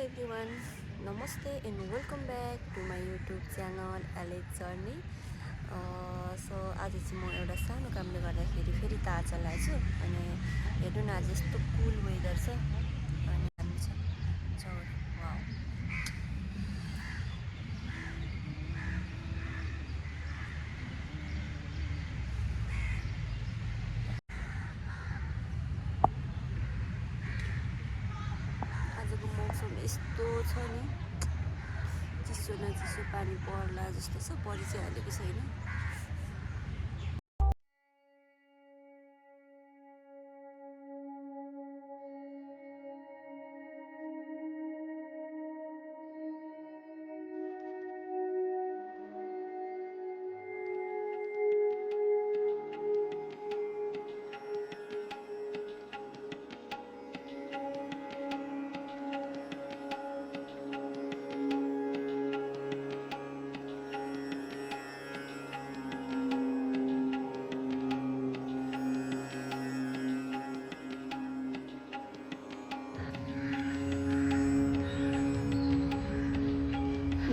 everyone, Namaste and welcome back to my YouTube channel Alex Journey. So आज चाहिँ म एउटा सानो कामले गर्दाखेरि फेरि तार चलाएको छु अनि हेर्नु न आज यस्तो कुल वेदर छ अनि हामी छ चौर वाउ आजको मौसम यस्तो छ नि चिसो न चिसो पानी पर्ला जस्तो छ परि चाहिँ हालेको छैन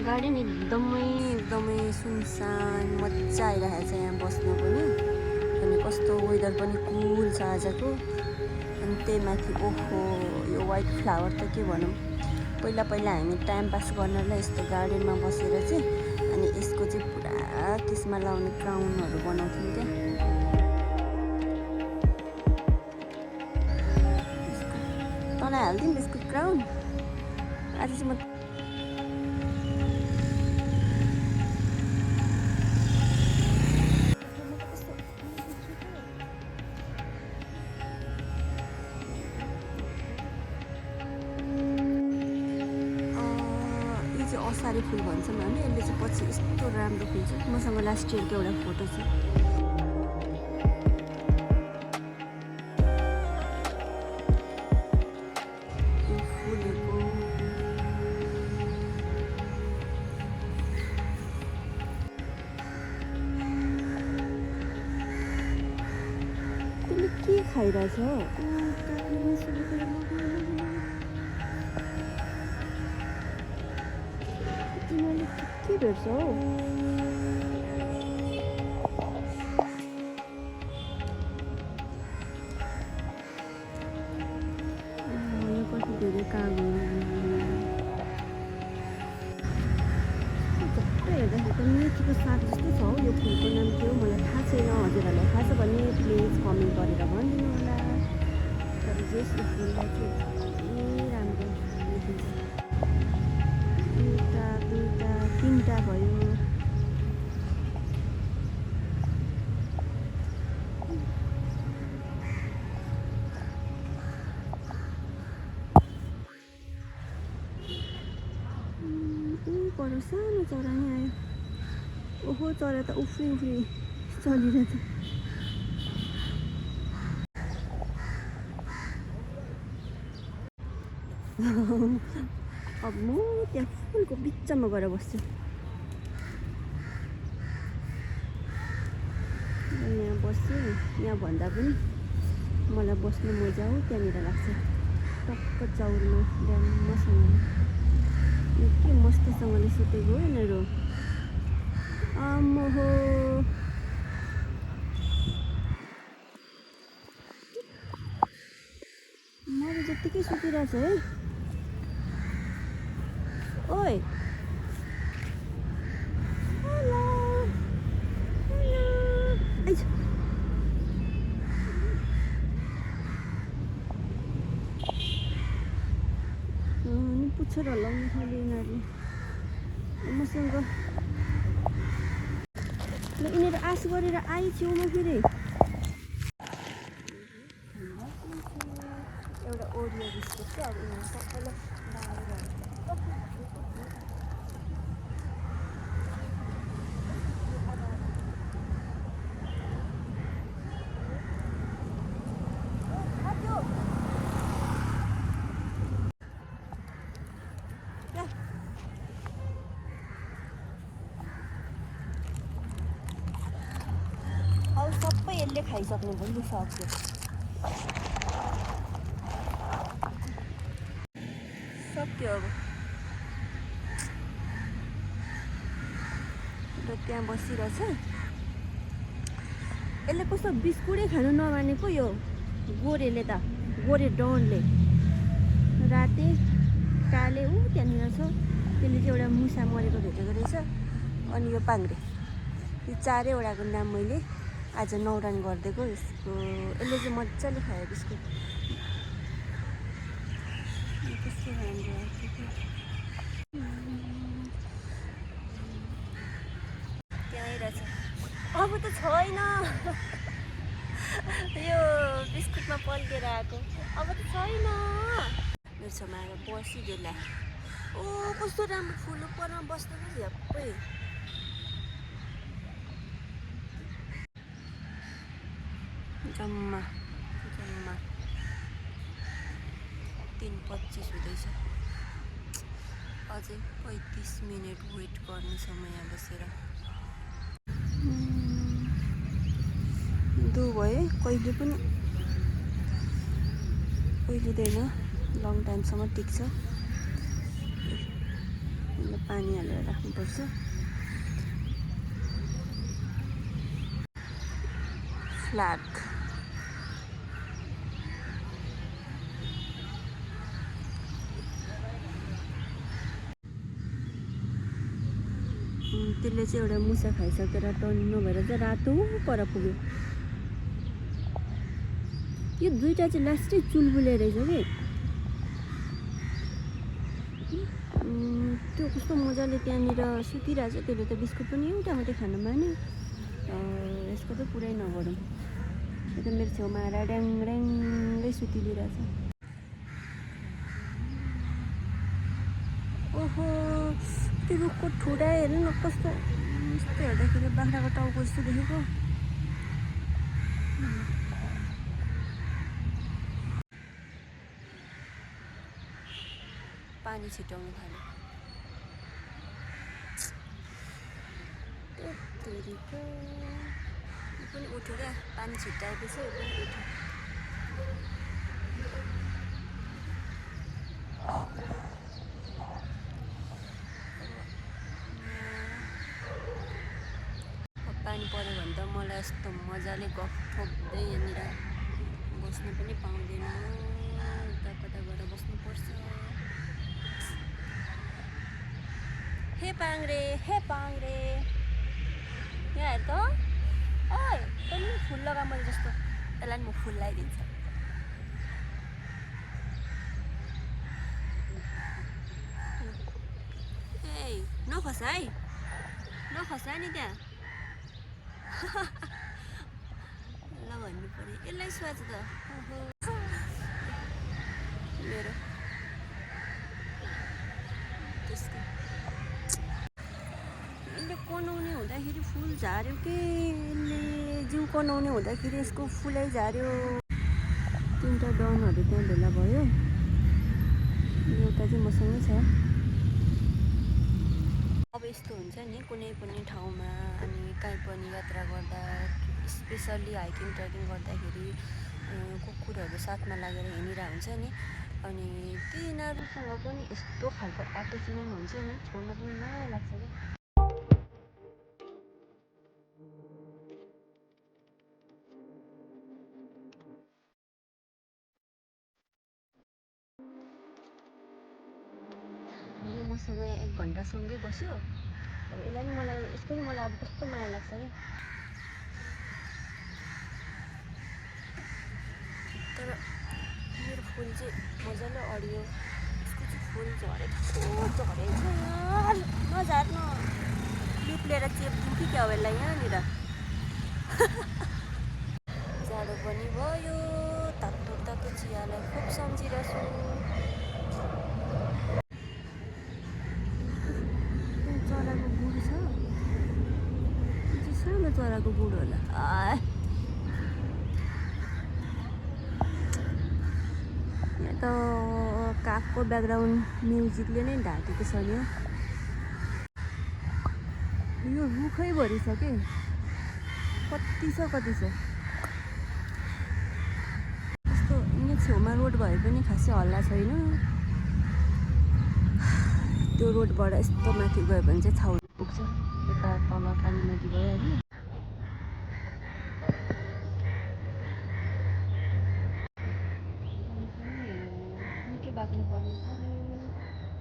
गार्डन एकदमै सुनसान मजा आइरहेको छ यहाँ बस्नु पनि अनि कस्तो वेदर पनि कुल छ आजको अनि त्यही माथि ओहो यो वाइट फ्लावर त के भनौँ पहिला हामी टाइम पास गर्नलाई यस्तो गार्डनमा बसेर चाहिँ अनि यसको चाहिँ पुरा त्यसमा लाउने क्राउनहरू बनाउँथ्यौँ क्या तँलाई हालिदिउँ यसको क्राउन आज चाहिँ म असारे फुल भन्छौँ हामी यसले चाहिँ पछि यस्तो राम्रो फुल्छ मसँग लास्ट इयरको एउटा फोटो छ फुलेको त्यसले के खाइरहेछ के भेट्छ हौ यो कति धेरै काम झट्टै हेर्दाखेरि त मेथीको साग जस्तो छ हौ यो फुलको नाम के हो मलाई थाहा छैन हजुरहरूलाई थाहा छ भने प्लिज कमेन्ट गरेर भनिदिनु होला तर जस यो फुललाई चाहिँ एकदमै राम्रो देखिन्छ तीनटा भयो पर सानो चरा नै आयो ओहो चरा त उफ्री चलिरहेछ अब म त्यहाँ फुलको बिचमा गएर बस्छु यहाँ बस्छु यहाँ भन्दा पनि मलाई बस्नु मजा हो त्यहाँनिर लाग्छ टक्क चौरमा ड्याम्मसँगले के मस्तसँगले सुतेको हो यिनीहरू आम्महो मलाई जत्तिकै सुतिरहेछ है ओइ हेलो आइज नि पुच्छर हल्लाउनु थाल्यो यिनीहरूले मसँग ल यिनीहरू आश गरेर आइ छेउमा फेरि एउटा ओरियो बिस्कुट चाहिँ अब यिनीहरू सबैलाई सबै यसले खाइसक्नु पनि सक्यो सक्यो अब र त्यहाँ बसिरहेछ यसले कस्तो बिस्कुटै खानु नमानेको यो गोरेले त गोरे डनले राते काले ऊ त्यहाँनिर छ त्यसले चाहिँ एउटा मुसा मरेको भेटेको रहेछ अनि यो पाङ्ग्रे यो चारैवटाको नाम मैले आज नौरान गरिदिएको यसको यसले चाहिँ मजाले खायो बिस्कुट कस्तो राम्रो त्यहाँ आइरहेछ अब त छैन यो बिस्कुटमा पल्केर आएको अब त छैन मेरो छेउमा आएर बसिदियो ल्या ओ कस्तो राम्रो फुल परमा बस्दैन झ्याप्पै जम्मा 3:25 हुँदैछ अझै 35 मिनट वेट गर्ने समय बसेर दु भयो कहिले पनि उहिलेदैन लङ टाइमसम्म टिक्छ पानी हालेर राख्नुपर्छ फ्ल्याग त्यसले चाहिँ एउटा मुसा खाइसकेर टर्न नभएर चाहिँ रातो पर पुग्यो यो दुईटा चाहिँ लास्टै चुलबुले रहेछ कि त्यो कस्तो मजाले त्यहाँनिर सुतिरहेछ त्यसले त बिस्कुट पनि एउटा मात्रै खान माने यसको त पुरै नगरौँ यो त मेरो छेउमा आएर ड्याङै सुतिदिइरहेछ ओहो त्यो रुखको ठुडा हेर्नु न कस्तो यस्तो हेर्दाखेरि बाख्राको टाउको जस्तो देखेको पानी छिटाउनु थाल्यो पनि उठ्यो क्या पानी छिटाएपछि यो पनि उठ्यो पानी पऱ्यो भने त मलाई यस्तो मजाले गफ ठोक्दै यहाँनिर बस्नु पनि पाउँदैन उता कता गएर बस्नुपर्छ हे पाङ्ग्रे यहाँ हेर त ओइ तैँले फुल लगा मैले जस्तो यसलाई म फुल लगाइदिन्छु ए नखसा है नखसा नि त्यहाँ ल भन्नु पर्यो यसलाई स्वाज त मेरो त्यसको यसले कनाउने हुँदाखेरि फुल झार्यो कि यसले जिउ कनाउने हुँदाखेरि यसको फुलै झार्यो 3टा डनहरू त्यहाँ भेला भयो एउटा चाहिँ मसँगै छ अब यस्तो हुन्छ नि कुनै पनि ठाउँमा अनि कहीँ पनि यात्रा गर्दा स्पेसल्ली हाइकिङ ट्रेकिङ गर्दाखेरि कुकुरहरू साथमा लागेर हिँडिरहेको हुन्छ नि अनि तिनीहरूसँग पनि यस्तो खालको एट्याचमेन्ट हुन्छ नि छोड्न पनि माया लाग्छ क्या मसँग 1 घन्टासँगै बस्यो अब यसलाई पनि मलाई यसको पनि मलाई अब कस्तो माया लाग्छ कि तर मेरो फुल चाहिँ मजाले अडियो यसको चाहिँ फुल झरेको झरेछ नझार्नु क्लिप लिएर चेप्दिउँ कि क्या हो यसलाई यहाँनिर जाडो पनि भयो तातो तातो चियालाई खुब सम्झिरहेछु चराको गुड छ सानो चराको गुड होला यहाँ त कागको ब्याकग्राउन्ड म्युजिकले नै ढाकेको छ नि यो रुखै भरि छ के कति छ यस्तो यहाँ छेउमा रोड भए पनि खासै हल्ला छैन त्यो रोडबाट यस्तो माथि गयो भने चाहिँ छाउनी पुग्छ। यता तल काली नदी भइहाल्यो। निकै बाक्नु पर्ने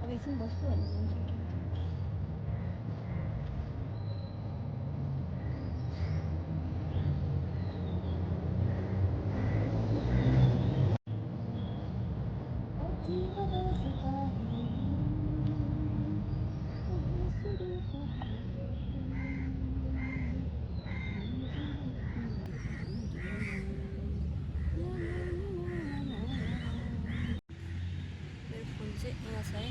अब एकछिन बस्छु भने यहाँ छ है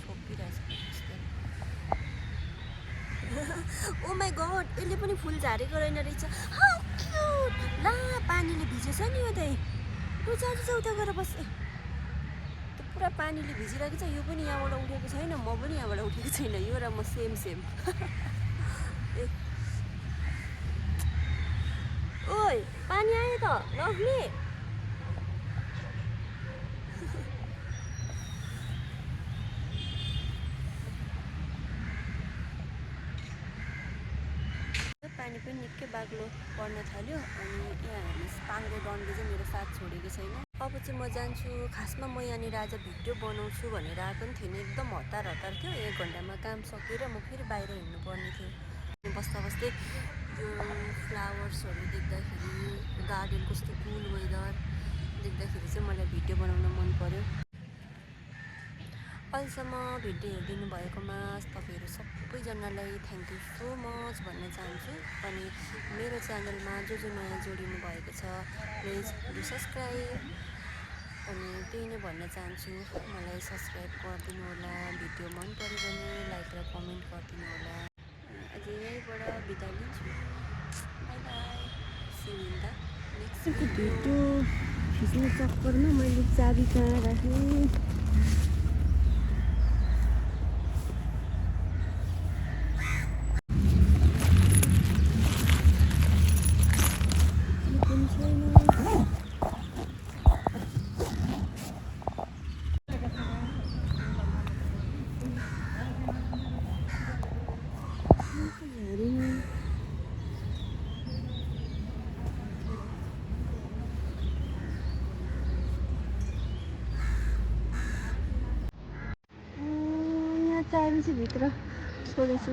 छोपिरहेछ। ओ माई गॉड, यसले पनि फुल झारेको रहेन रहेछ। How cute. ला पानीले भिजेछ नि यो चाहिँ। ऊ जान्छ उता गएर बस। त्यो पुरा पानीले भिजिरहेको छ। यो पनि यहाँबाट उठेको छैन, म पनि यहाँबाट उठेको छैन। यो र म सेम सेम। ओइ पानी आयो त लभली। पानी पनि निकै बाक्लो पर्न थाल्यो। अनि यहाँ हेर्नुहोस् पाङ्ग्रे डनले चाहिँ मेरो साथ छोडेको छैन। अब चाहिँ म जान्छु। खासमा म यहाँनिर आज भिडियो बनाउँछु भनेर आएको पनि थिएन। एकदम हतार थियो। 1 घन्टामा काम सकेर म फेरि बाहिर हिँड्नुपर्ने थियो। बस्दा बस्दै यो फ्लावर्सहरू देख्दाखेरि, गार्डन कस्तो कुल वेदर देख्दाखेरि चाहिँ मलाई भिडियो बनाउन मन पर्यो। अहिलेसम्म भिडियो हेरिदिनु भएकोमा तपाईँहरू सबैजनालाई थ्याङ्क यू सो मच भन्न चाहन्छु। अनि मेरो च्यानलमा जो नयाँ जोडिनु भएको छ प्लिज डु सब्सक्राइब। अनि त्यही नै भन्न चाहन्छु, मलाई सब्सक्राइब गरिदिनु होला। भिडियो मन पऱ्यो भने लाइक र कमेन्ट गरिदिनु होला। अझै यहीँबाट बिदा लिन्छु। Bye bye, see you in the next video. खिच्ने चक्करमा मैले चाबी कहाँ राखेँ। चाबी चाहिँ भित्र छोडेछु।